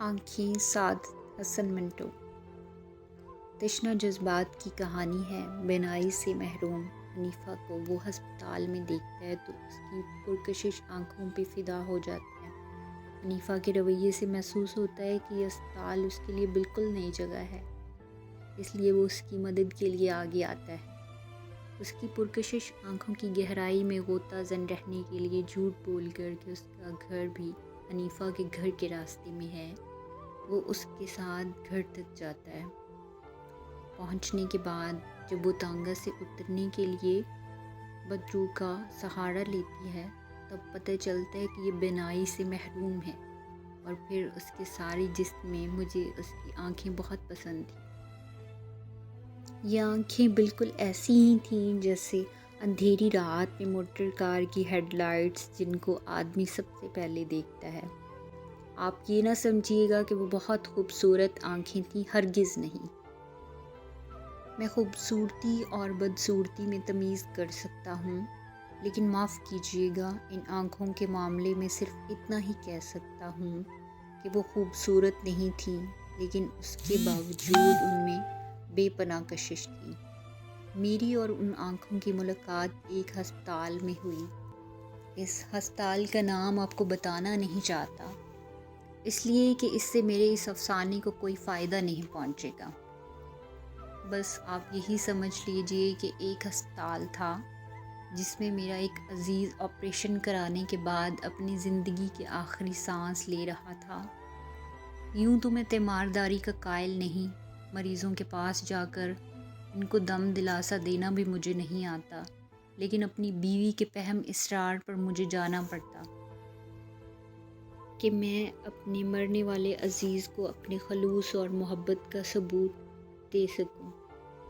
آنکھیں سعد حسن منٹو۔ تشنہ جذبات کی کہانی ہے۔ بینائی سے محروم حنیفہ کو وہ ہسپتال میں دیکھتا ہے تو اس کی پرکشش آنکھوں پہ فدا ہو جاتا ہے۔ حنیفہ کے رویے سے محسوس ہوتا ہے کہ یہ اسپتال اس کے لیے بالکل نئی جگہ ہے، اس لیے وہ اس کی مدد کے لیے آگے آتا ہے۔ اس کی پرکشش آنکھوں کی گہرائی میں غوطہ زن رہنے کے لیے جھوٹ بول کر کہ اس کا گھر بھی حنیفہ کے گھر کے راستے میں ہے، وہ اس کے ساتھ گھر تک جاتا ہے۔ پہنچنے کے بعد جب وہ تانگہ سے اترنے کے لیے بدرو کا سہارا لیتی ہے تب پتہ چلتا ہے کہ یہ بینائی سے محروم ہے، اور پھر اس کے سارے جسم میں مجھے اس کی آنکھیں بہت پسند تھیں۔ یہ آنکھیں بالکل ایسی ہی تھیں جیسے اندھیری رات میں موٹر کار کی ہیڈ لائٹس جن کو آدمی سب سے پہلے دیکھتا ہے۔ آپ یہ نہ سمجھیے گا کہ وہ بہت خوبصورت آنکھیں تھیں، ہرگز نہیں۔ میں خوبصورتی اور بدصورتی میں تمیز کر سکتا ہوں، لیکن معاف کیجیے گا، ان آنکھوں کے معاملے میں صرف اتنا ہی کہہ سکتا ہوں کہ وہ خوبصورت نہیں تھیں، لیکن اس کے باوجود ان میں بے پناہ کشش تھی۔ میری اور ان آنکھوں کی ملاقات ایک ہسپتال میں ہوئی۔ اس ہسپتال کا نام آپ کو بتانا نہیں چاہتا، اس لیے کہ اس سے میرے اس افسانے کو کوئی فائدہ نہیں پہنچے گا۔ بس آپ یہی سمجھ لیجئے کہ ایک ہسپتال تھا جس میں میرا ایک عزیز آپریشن کرانے کے بعد اپنی زندگی کے آخری سانس لے رہا تھا۔ یوں تو میں تیمارداری کا قائل نہیں، مریضوں کے پاس جا کر ان کو دم دلاسا دینا بھی مجھے نہیں آتا، لیکن اپنی بیوی کے پہم اصرار پر مجھے جانا پڑتا کہ میں اپنے مرنے والے عزیز کو اپنے خلوص اور محبت کا ثبوت دے سکوں۔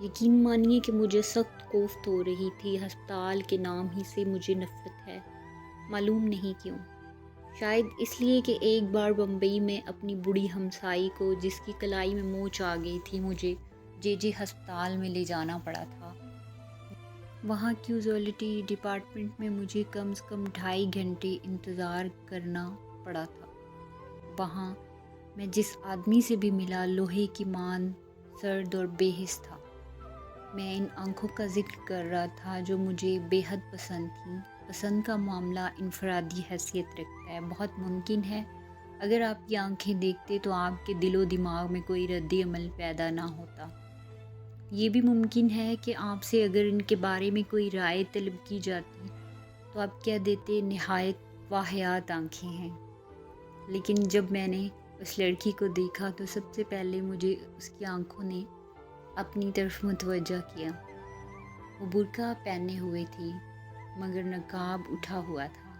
یقین مانیے کہ مجھے سخت کوفت ہو رہی تھی۔ ہسپتال کے نام ہی سے مجھے نفرت ہے، معلوم نہیں کیوں۔ شاید اس لیے کہ ایک بار بمبئی میں اپنی بوڑھی ہمسائی کو جس کی کلائی میں موچ آ گئی تھی مجھے جے ہسپتال میں لے جانا پڑا تھا۔ وہاں کیوزولیٹی ڈپارٹمنٹ میں مجھے کم سے کم 2.5 گھنٹے انتظار کرنا پڑا تھا۔ وہاں میں جس آدمی سے بھی ملا لوہے کی مان، سرد اور بے حس تھا۔ میں ان آنکھوں کا ذکر کر رہا تھا جو مجھے بے حد پسند تھیں۔ پسند کا معاملہ انفرادی حیثیت رکھتا ہے۔ بہت ممکن ہے اگر آپ کی آنکھیں دیکھتے تو آپ کے دل و دماغ میں کوئی رد عمل پیدا نہ ہوتا۔ یہ بھی ممکن ہے کہ آپ سے اگر ان کے بارے میں کوئی رائے طلب کی جاتی تو آپ کہہ دیتے نہایت واہیات آنکھیں ہیں۔ لیکن جب میں نے اس لڑکی کو دیکھا تو سب سے پہلے مجھے اس کی آنکھوں نے اپنی طرف متوجہ کیا۔ وہ برقع پہنے ہوئے تھی مگر نقاب اٹھا ہوا تھا۔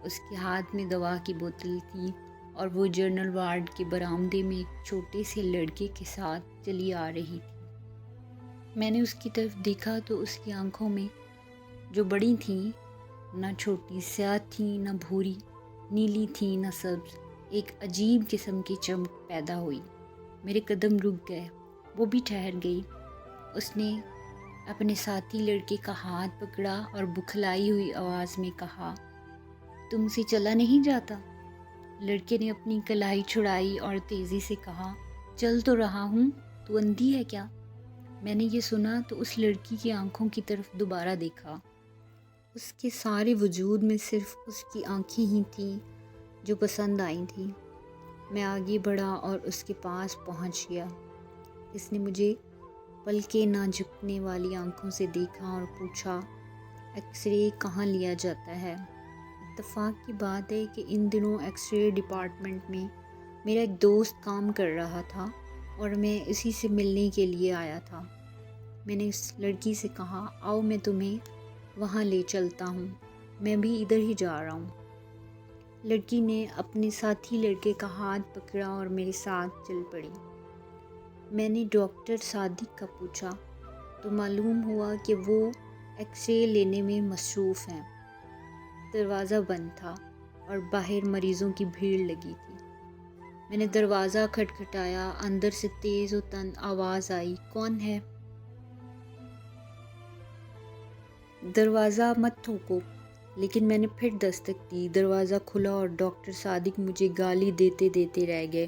اس کے ہاتھ میں دوا کی بوتل تھی اور وہ جنرل وارڈ کے برآمدے میں ایک چھوٹے سے لڑکے کے ساتھ چلی آ رہی تھی۔ میں نے اس کی طرف دیکھا تو اس کی آنکھوں میں جو بڑی تھیں، نہ چھوٹی سیاہ تھیں نہ بھوری، نیلی تھیں نہ سبز، ایک عجیب قسم کی چمک پیدا ہوئی۔ میرے قدم رک گئے، وہ بھی ٹھہر گئی۔ اس نے اپنے ساتھی لڑکے کا ہاتھ پکڑا اور بکھلائی ہوئی آواز میں کہا، تم سے چلا نہیں جاتا؟ لڑکے نے اپنی کلائی چھڑائی اور تیزی سے کہا، چل تو رہا ہوں، تو اندھی ہے کیا؟ میں نے یہ سنا تو اس لڑکی کی آنکھوں کی طرف دوبارہ دیکھا۔ اس کے سارے وجود میں صرف اس کی آنکھیں ہی تھیں جو پسند آئی تھیں۔ میں آگے بڑھا اور اس کے پاس پہنچ گیا۔ اس نے مجھے پلکیں نہ جھپکنے والی آنکھوں سے دیکھا اور پوچھا، ایکس رے کہاں لیا جاتا ہے؟ اتفاق کی بات ہے کہ ان دنوں ایکس رے ڈپارٹمنٹ میں میرا ایک دوست کام کر رہا تھا اور میں اسی سے ملنے کے لیے آیا تھا۔ میں نے اس لڑکی سے کہا، آؤ میں تمہیں وہاں لے چلتا ہوں، میں بھی ادھر ہی جا رہا ہوں۔ لڑکی نے اپنے ساتھی لڑکے کا ہاتھ پکڑا اور میرے ساتھ چل پڑی۔ میں نے ڈاکٹر صادق کا پوچھا تو معلوم ہوا کہ وہ ایکس رے لینے میں مصروف ہیں۔ دروازہ بند تھا اور باہر مریضوں کی بھیڑ لگی تھی۔ میں نے دروازہ کھٹکھٹایا، اندر سے تیز و تند آواز آئی، کون ہے؟ دروازہ مت ٹھوکو۔ لیکن میں نے پھر دستک دی، دروازہ کھلا اور ڈاکٹر صادق مجھے گالی دیتے دیتے رہ گئے،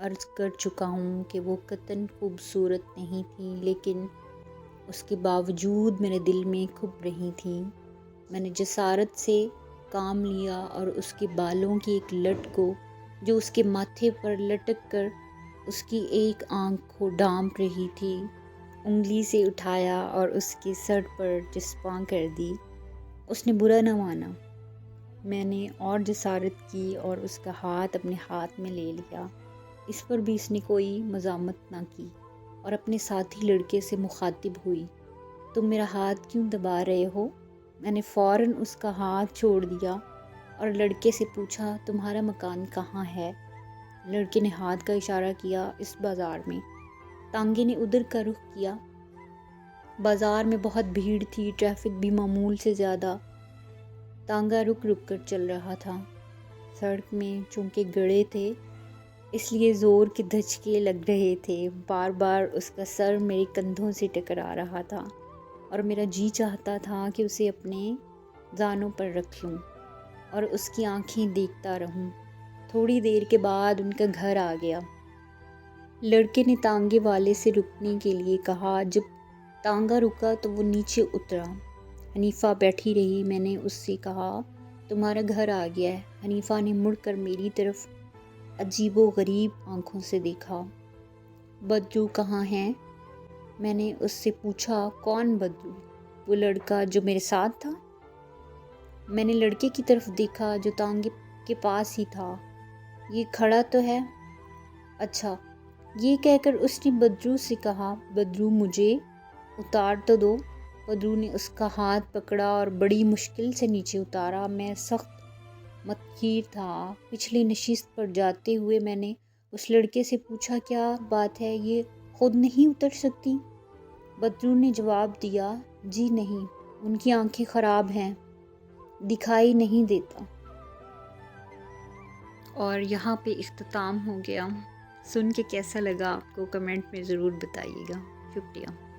عرض کر چکا ہوں کہ وہ قطعاً خوبصورت نہیں تھی، لیکن اس کے باوجود میرے دل میں کھپ رہی تھیں۔ میں نے جسارت سے کام لیا اور اس کے بالوں کی ایک لٹ کو جو اس کے ماتھے پر لٹک کر اس کی ایک آنکھ کو ڈھانپ رہی تھی، انگلی سے اٹھایا اور اس کے سر پر چسپاں کر دی۔ اس نے برا نہ مانا۔ میں نے اور جسارت کی اور اس کا ہاتھ اپنے ہاتھ میں لے لیا۔ اس پر بھی اس نے کوئی مزاحمت نہ کی اور اپنے ساتھی لڑکے سے مخاطب ہوئی، تم میرا ہاتھ کیوں دبا رہے ہو؟ میں نے فوراً اس کا ہاتھ چھوڑ دیا اور لڑکے سے پوچھا، تمہارا مکان کہاں ہے؟ لڑکے نے ہاتھ کا اشارہ کیا، اس بازار میں۔ تانگے نے ادھر کا رخ کیا۔ بازار میں بہت بھیڑ تھی، ٹریفک بھی معمول سے زیادہ۔ تانگا رک رک کر چل رہا تھا۔ سڑک میں چونکہ گڑھے تھے اس لیے زور کے دھچکے لگ رہے تھے۔ بار بار اس کا سر میرے کندھوں سے ٹکرا رہا تھا اور میرا جی چاہتا تھا کہ اسے اپنے زانوں پر رکھ لوں اور اس کی آنکھیں دیکھتا رہوں۔ تھوڑی دیر کے بعد ان کا گھر آ گیا۔ لڑکے نے تانگے والے سے رکنے کے لیے کہا۔ جب تانگا رکا تو وہ نیچے اترا۔ حنیفہ بیٹھی رہی۔ میں نے اس سے کہا، تمہارا گھر آ گیا ہے۔ حنیفہ نے مڑ کر میری طرف عجیب و غریب آنکھوں سے دیکھا۔ بدرو کہاں ہے؟ میں نے اس سے پوچھا۔ کون بدرو؟ وہ لڑکا جو میرے ساتھ تھا۔ میں نے لڑکے کی طرف دیکھا جو تانگے کے پاس ہی تھا۔ یہ کھڑا تو ہے۔ اچھا، یہ کہہ کر اس نے بدرو سے کہا، بدرو مجھے اتار تو دو۔ بدرو نے اس کا ہاتھ پکڑا اور بڑی مشکل سے نیچے اتارا۔ میں سخت متحیر تھا۔ پچھلی نشست پر جاتے ہوئے میں نے اس لڑکے سے پوچھا، کیا بات ہے، یہ خود نہیں اتر سکتی؟ بدرو نے جواب دیا، جی نہیں، ان کی آنکھیں خراب ہیں، دکھائی نہیں دیتا۔ اور یہاں پہ اختتام ہو گیا۔ سن کے کیسا لگا آپ کو کمنٹ میں ضرور بتائیے گا۔ شکریہ۔